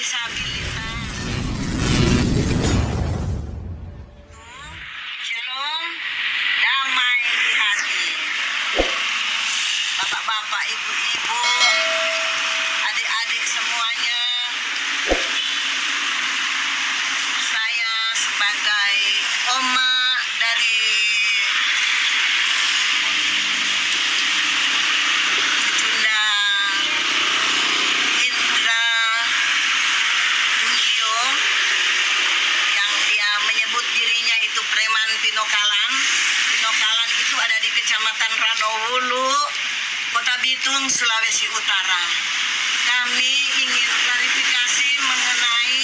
disabilitas. Shalom, damai di hati. Bapak-bapak, ibu-ibu, adik-adik semuanya, saya sebagai oma dari Cunda Indra Tunggio, yang dia menyebut dirinya itu preman Pinokalan. Pinokalan itu ada di Kecamatan Ranowulu, Kota Bitung, Sulawesi Utara. Kami ingin klarifikasi mengenai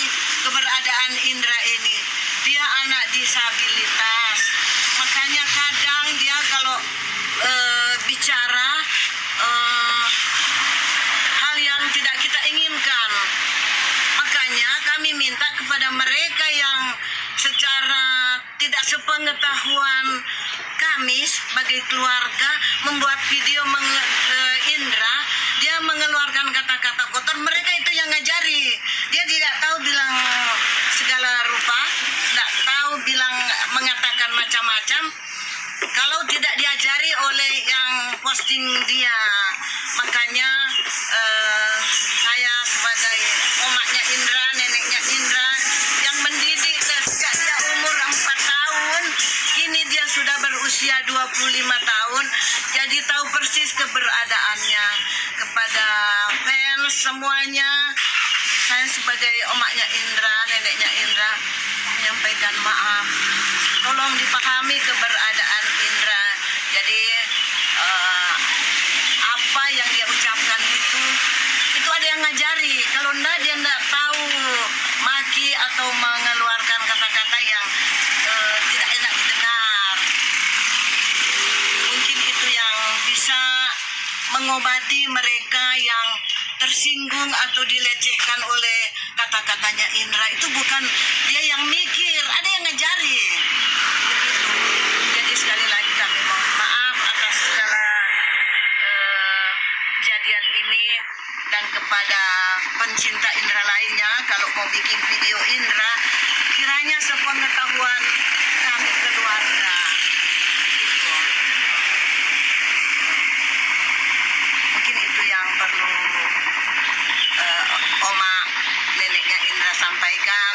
keberadaan Indra ini. Dia anak disabilitas, makanya kadang dia kalau bicara hal yang tidak kita inginkan. Makanya kami minta kepada mereka yang secara tidak sepengetahuan kami sebagai keluarga membuat video Indra, dia mengeluarkan kata-kata kotor, mereka itu yang ngajari. Dia tidak tahu bilang segala rupa, tidak tahu bilang mengatakan macam-macam kalau tidak diajari oleh yang posting dia. Makanya saya sebagai omaknya Indra, neneknya Indra, yang mendidik sejak dia umur 4 tahun, kini dia sudah berusia 25 tahun, jadi tahu persis keberadaannya. Kepada fans semuanya, saya sebagai omaknya Indra, neneknya Indra, menyampaikan maaf. Tolong dipahami keberadaan Indra. Jadi apa yang dia ucapkan itu ada yang ngajari. Kalau enggak, dia enggak tahu maki atau mengeluarkan kata-kata yang tidak enak didengar. Mungkin itu yang bisa mengobati mereka yang tersinggung atau dilecehkan oleh kata-katanya Indra. Itu bukan dia yang mikir, ada yang ngajari. Begitu. Jadi sekali lagi kami mohon maaf atas segala kejadian ini, dan kepada pencinta Indra lainnya, kalau mau bikin video Indra, kiranya sepengetahuan kami keluarga. Gitu. Mungkin itu yang perlu oma neneknya Indra sampaikan.